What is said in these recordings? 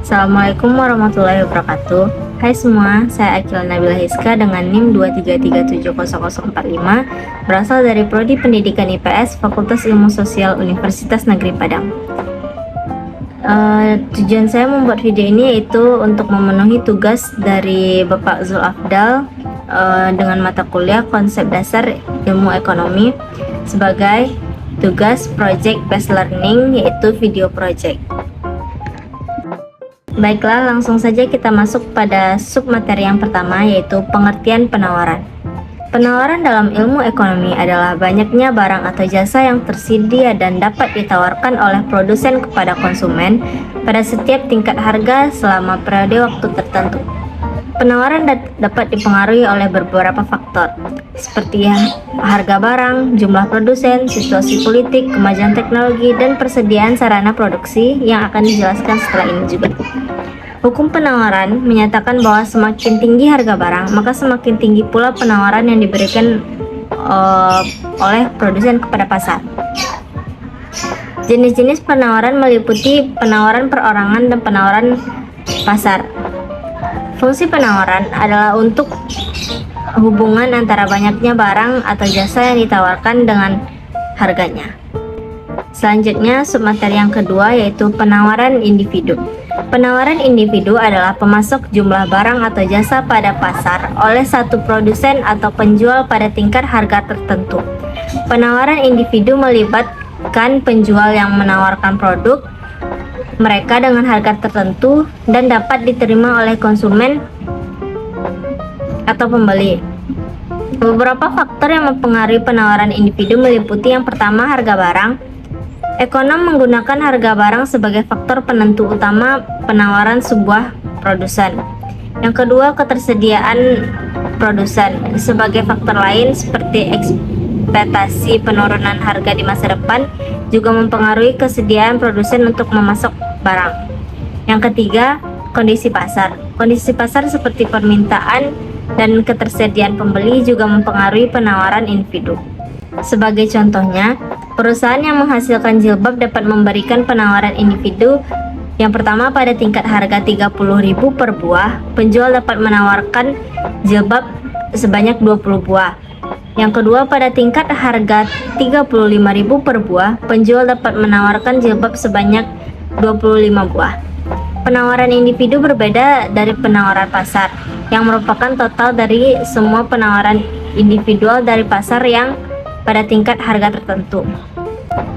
Assalamualaikum warahmatullahi wabarakatuh. Hai semua, saya Akil Nabila Hiska dengan NIM 233700045, berasal dari Prodi Pendidikan IPS Fakultas Ilmu Sosial Universitas Negeri Padang. Tujuan saya membuat video ini yaitu untuk memenuhi tugas dari Bapak Zul Afdal dengan mata kuliah Konsep Dasar Ilmu Ekonomi sebagai tugas Project Based Learning, yaitu video project. Baiklah, langsung saja kita masuk pada submateri yang pertama, yaitu pengertian penawaran. Penawaran dalam ilmu ekonomi adalah banyaknya barang atau jasa yang tersedia dan dapat ditawarkan oleh produsen kepada konsumen pada setiap tingkat harga selama periode waktu tertentu. Penawaran dapat dipengaruhi oleh beberapa faktor, seperti harga barang, jumlah produsen, situasi politik, kemajuan teknologi, dan persediaan sarana produksi yang akan dijelaskan setelah ini juga. Hukum penawaran menyatakan bahwa semakin tinggi harga barang, maka semakin tinggi pula penawaran yang diberikan oleh produsen kepada pasar. Jenis-jenis penawaran meliputi penawaran perorangan dan penawaran pasar. Fungsi penawaran adalah untuk hubungan antara banyaknya barang atau jasa yang ditawarkan dengan harganya. Selanjutnya, submateri yang kedua yaitu penawaran individu. Penawaran individu adalah pemasok jumlah barang atau jasa pada pasar oleh satu produsen atau penjual pada tingkat harga tertentu. Penawaran individu melibatkan penjual yang menawarkan produk mereka dengan harga tertentu dan dapat diterima oleh konsumen atau pembeli. Beberapa faktor yang mempengaruhi penawaran individu meliputi yang pertama, harga barang. Ekonom menggunakan harga barang sebagai faktor penentu utama penawaran sebuah produsen. Yang kedua, ketersediaan produsen. Sebagai faktor lain seperti ekspektasi penurunan harga di masa depan juga mempengaruhi kesediaan produsen untuk memasok barang. Yang ketiga, kondisi pasar. Kondisi pasar seperti permintaan dan ketersediaan pembeli juga mempengaruhi penawaran individu. Sebagai contohnya, perusahaan yang menghasilkan jilbab dapat memberikan penawaran individu. Yang pertama, pada tingkat harga 30.000 per buah, penjual dapat menawarkan jilbab sebanyak 20 buah. Yang kedua, pada tingkat harga 35.000 per buah, penjual dapat menawarkan jilbab sebanyak 25 buah. Penawaran individu berbeda dari penawaran pasar, yang merupakan total dari semua penawaran individual dari pasar yang pada tingkat harga tertentu.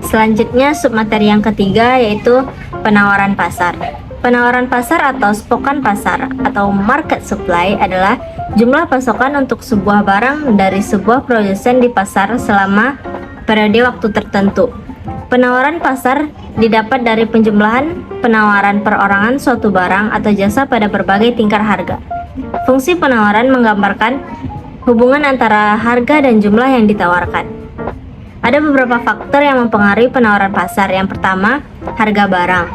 Selanjutnya, submateri yang ketiga yaitu penawaran pasar. Penawaran pasar atau spokan pasar atau market supply adalah jumlah pasokan untuk sebuah barang dari sebuah produsen di pasar selama periode waktu tertentu. Penawaran pasar didapat dari penjumlahan penawaran perorangan suatu barang atau jasa pada berbagai tingkat harga. Fungsi penawaran menggambarkan hubungan antara harga dan jumlah yang ditawarkan. Ada beberapa faktor yang mempengaruhi penawaran pasar. Yang pertama, harga barang.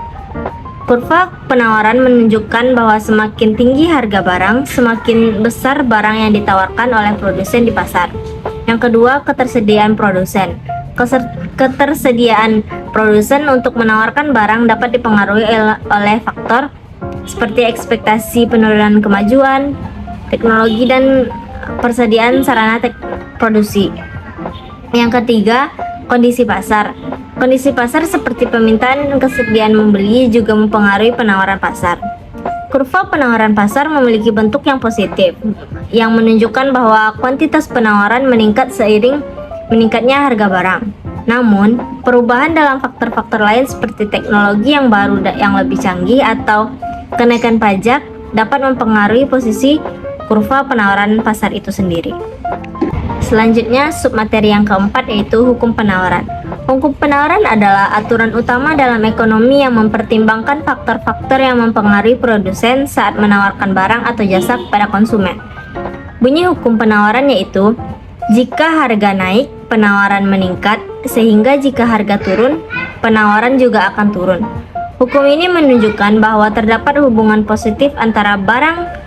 Kurva penawaran menunjukkan bahwa semakin tinggi harga barang, semakin besar barang yang ditawarkan oleh produsen di pasar. Yang kedua, ketersediaan produsen. Ketersediaan produsen untuk menawarkan barang dapat dipengaruhi oleh faktor seperti ekspektasi penurunan kemajuan teknologi dan persediaan sarana produksi. Yang ketiga, kondisi pasar. Kondisi pasar seperti permintaan dan kesediaan membeli juga mempengaruhi penawaran pasar. Kurva penawaran pasar memiliki bentuk yang positif, yang menunjukkan bahwa kuantitas penawaran meningkat seiring meningkatnya harga barang. Namun, perubahan dalam faktor-faktor lain seperti teknologi yang baru yang lebih canggih atau kenaikan pajak dapat mempengaruhi posisi kurva penawaran pasar itu sendiri. Selanjutnya, submateri yang keempat yaitu hukum penawaran. Hukum penawaran adalah aturan utama dalam ekonomi yang mempertimbangkan faktor-faktor yang mempengaruhi produsen saat menawarkan barang atau jasa kepada konsumen. Bunyi hukum penawaran yaitu, jika harga naik, penawaran meningkat, sehingga jika harga turun, penawaran juga akan turun. Hukum ini menunjukkan bahwa terdapat hubungan positif antara barang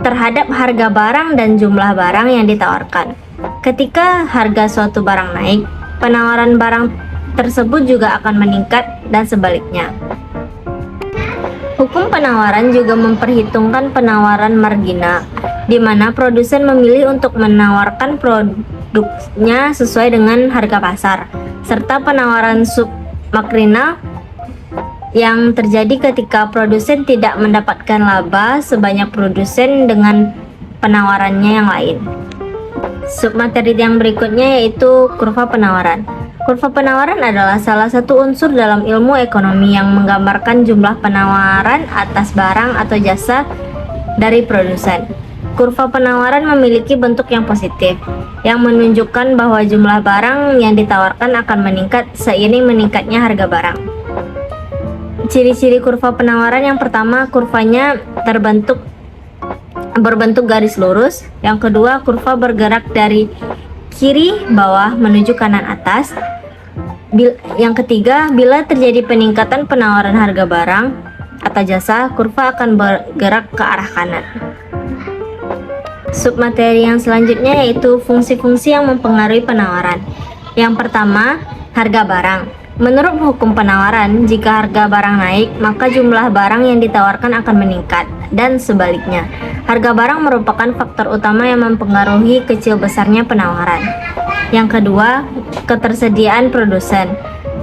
terhadap harga barang dan jumlah barang yang ditawarkan. Ketika harga suatu barang naik, penawaran barang tersebut juga akan meningkat dan sebaliknya. Hukum penawaran juga memperhitungkan penawaran marginal, di mana produsen memilih untuk menawarkan produknya sesuai dengan harga pasar, serta penawaran submarginal yang terjadi ketika produsen tidak mendapatkan laba sebanyak produsen dengan penawarannya yang lain. Submateri yang berikutnya yaitu kurva penawaran. Kurva penawaran adalah salah satu unsur dalam ilmu ekonomi yang menggambarkan jumlah penawaran atas barang atau jasa dari produsen. Kurva penawaran memiliki bentuk yang positif, yang menunjukkan bahwa jumlah barang yang ditawarkan akan meningkat seiring meningkatnya harga barang. Ciri-ciri kurva penawaran yang pertama, kurvanya berbentuk garis lurus. Yang kedua, kurva bergerak dari kiri bawah menuju kanan atas. Yang ketiga, bila terjadi peningkatan penawaran harga barang atau jasa, kurva akan bergerak ke arah kanan. Submateri yang selanjutnya yaitu fungsi-fungsi yang mempengaruhi penawaran. Yang pertama, harga barang. Menurut hukum penawaran, jika harga barang naik, maka jumlah barang yang ditawarkan akan meningkat, dan sebaliknya. Harga barang merupakan faktor utama yang mempengaruhi kecil besarnya penawaran. Yang kedua, ketersediaan produsen.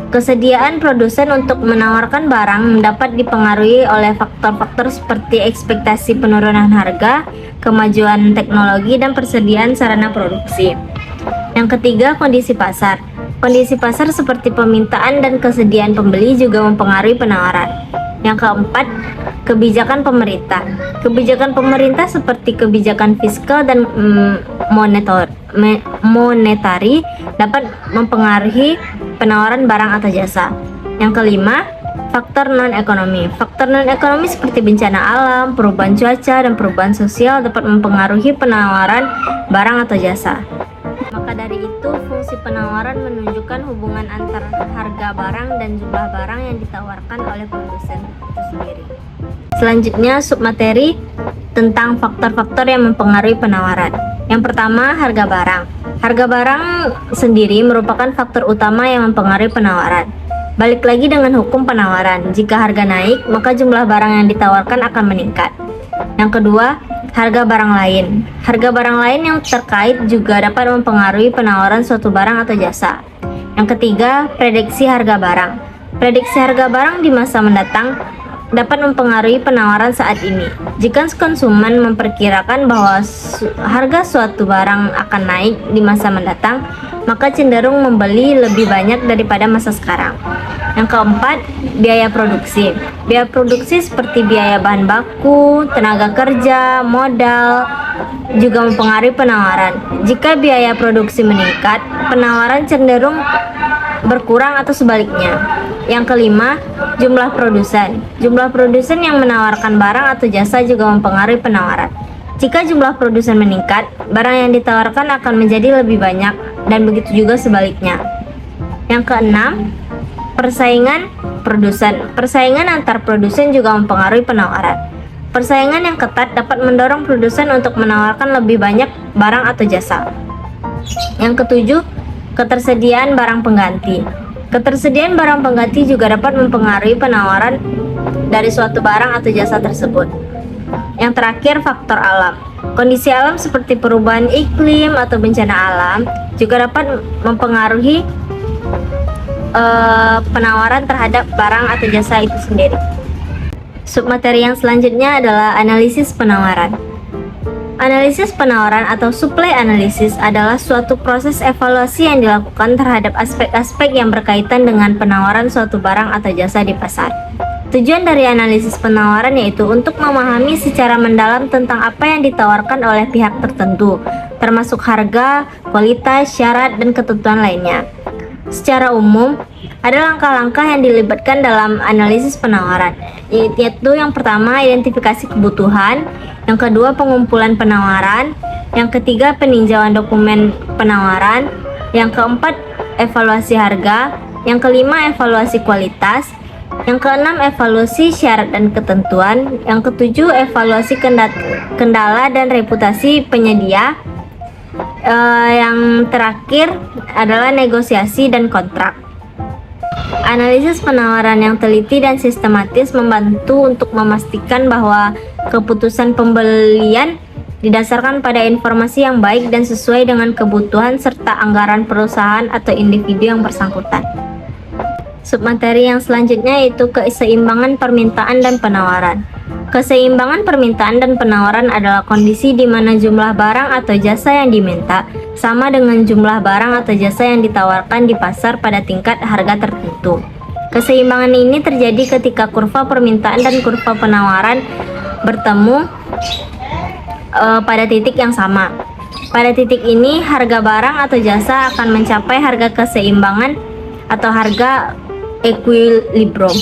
Kesediaan produsen untuk menawarkan barang dapat dipengaruhi oleh faktor-faktor seperti ekspektasi penurunan harga, kemajuan teknologi, dan persediaan sarana produksi. Yang ketiga, kondisi pasar. Kondisi pasar seperti permintaan dan kesediaan pembeli juga mempengaruhi penawaran. Yang keempat, kebijakan pemerintah. Kebijakan pemerintah seperti kebijakan fiskal dan monetari dapat mempengaruhi penawaran barang atau jasa. Yang kelima, faktor non-ekonomi. Faktor non-ekonomi seperti bencana alam, perubahan cuaca, dan perubahan sosial dapat mempengaruhi penawaran barang atau jasa. Maka dari itu, fungsi penawaran menunjukkan hubungan antara harga barang dan jumlah barang yang ditawarkan oleh produsen itu sendiri. Selanjutnya, submateri tentang faktor-faktor yang mempengaruhi penawaran. Yang pertama, harga barang. Harga barang sendiri merupakan faktor utama yang mempengaruhi penawaran. Balik lagi dengan hukum penawaran, jika harga naik, maka jumlah barang yang ditawarkan akan meningkat. Yang kedua, harga barang lain. Harga barang lain yang terkait juga dapat mempengaruhi penawaran suatu barang atau jasa. Yang ketiga, prediksi harga barang. Prediksi harga barang di masa mendatang dapat mempengaruhi penawaran saat ini. Jika konsumen memperkirakan bahwa harga suatu barang akan naik di masa mendatang, maka cenderung membeli lebih banyak daripada masa sekarang. Yang keempat, biaya produksi. Biaya produksi seperti biaya bahan baku, tenaga kerja, modal juga mempengaruhi penawaran. Jika biaya produksi meningkat, penawaran cenderung berkurang atau sebaliknya. Yang kelima, jumlah produsen. Jumlah produsen yang menawarkan barang atau jasa juga mempengaruhi penawaran. Jika jumlah produsen meningkat, barang yang ditawarkan akan menjadi lebih banyak, dan begitu juga sebaliknya. Yang keenam, persaingan produsen. Persaingan antar produsen juga mempengaruhi penawaran. Persaingan yang ketat dapat mendorong produsen untuk menawarkan lebih banyak barang atau jasa. Yang ketujuh, ketersediaan barang pengganti. Ketersediaan barang pengganti juga dapat mempengaruhi penawaran dari suatu barang atau jasa tersebut. Yang terakhir, faktor alam. Kondisi alam seperti perubahan iklim atau bencana alam juga dapat mempengaruhi penawaran terhadap barang atau jasa itu sendiri. Submateri yang selanjutnya adalah analisis penawaran. Analisis penawaran atau supply analysis adalah suatu proses evaluasi yang dilakukan terhadap aspek-aspek yang berkaitan dengan penawaran suatu barang atau jasa di pasar. Tujuan dari analisis penawaran yaitu untuk memahami secara mendalam tentang apa yang ditawarkan oleh pihak tertentu, termasuk harga, kualitas, syarat, dan ketentuan lainnya. Secara umum, ada langkah-langkah yang dilibatkan dalam analisis penawaran, yaitu yang pertama, identifikasi kebutuhan, yang kedua, pengumpulan penawaran, yang ketiga, peninjauan dokumen penawaran, yang keempat, evaluasi harga, yang kelima, evaluasi kualitas, yang keenam, evaluasi syarat dan ketentuan, yang ketujuh, evaluasi kendala dan reputasi penyedia, yang terakhir adalah negosiasi dan kontrak. Analisis penawaran yang teliti dan sistematis membantu untuk memastikan bahwa keputusan pembelian didasarkan pada informasi yang baik dan sesuai dengan kebutuhan serta anggaran perusahaan atau individu yang bersangkutan. Submateri yang selanjutnya yaitu keseimbangan permintaan dan penawaran. Keseimbangan permintaan dan penawaran adalah kondisi di mana jumlah barang atau jasa yang diminta sama dengan jumlah barang atau jasa yang ditawarkan di pasar pada tingkat harga tertentu. Keseimbangan ini terjadi ketika kurva permintaan dan kurva penawaran bertemu pada titik yang sama. Pada titik ini, harga barang atau jasa akan mencapai harga keseimbangan atau harga equilibrium.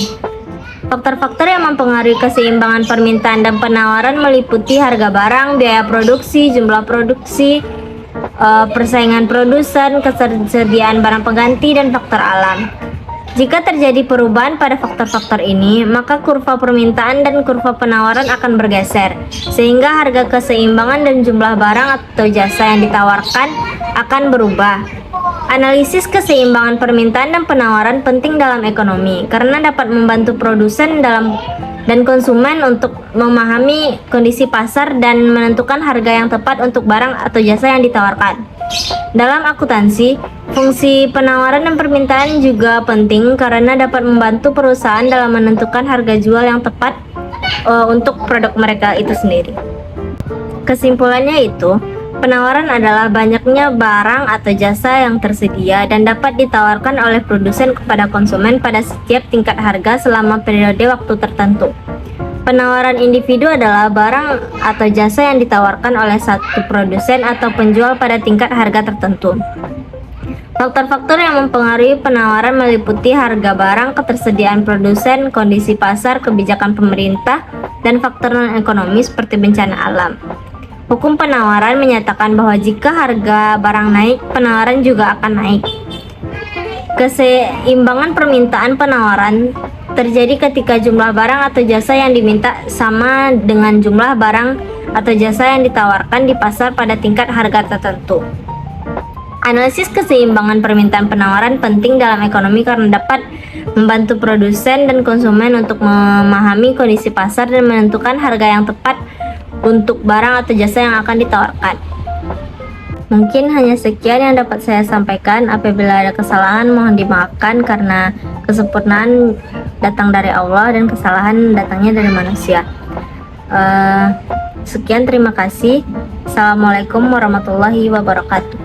Faktor-faktor yang mempengaruhi keseimbangan permintaan dan penawaran meliputi harga barang, biaya produksi, jumlah produksi, persaingan produsen, ketersediaan barang pengganti, dan faktor alam. Jika terjadi perubahan pada faktor-faktor ini, maka kurva permintaan dan kurva penawaran akan bergeser, sehingga harga keseimbangan dan jumlah barang atau jasa yang ditawarkan akan berubah. Analisis keseimbangan permintaan dan penawaran penting dalam ekonomi karena dapat membantu produsen dan konsumen untuk memahami kondisi pasar dan menentukan harga yang tepat untuk barang atau jasa yang ditawarkan. Dalam akuntansi, fungsi penawaran dan permintaan juga penting karena dapat membantu perusahaan dalam menentukan harga jual yang tepat untuk produk mereka itu sendiri. Kesimpulannya itu, penawaran adalah banyaknya barang atau jasa yang tersedia dan dapat ditawarkan oleh produsen kepada konsumen pada setiap tingkat harga selama periode waktu tertentu. Penawaran individu adalah barang atau jasa yang ditawarkan oleh satu produsen atau penjual pada tingkat harga tertentu. Faktor-faktor yang mempengaruhi penawaran meliputi harga barang, ketersediaan produsen, kondisi pasar, kebijakan pemerintah, dan faktor non-ekonomi seperti bencana alam. Hukum penawaran menyatakan bahwa jika harga barang naik, penawaran juga akan naik. Keseimbangan permintaan penawaran terjadi ketika jumlah barang atau jasa yang diminta sama dengan jumlah barang atau jasa yang ditawarkan di pasar pada tingkat harga tertentu. Analisis keseimbangan permintaan penawaran penting dalam ekonomi karena dapat membantu produsen dan konsumen untuk memahami kondisi pasar dan menentukan harga yang tepat untuk barang atau jasa yang akan ditawarkan. Mungkin hanya sekian yang dapat saya sampaikan. Apabila ada kesalahan mohon dimaafkan karena kesempurnaan datang dari Allah dan kesalahan datangnya dari manusia. Sekian, terima kasih. Assalamualaikum warahmatullahi wabarakatuh.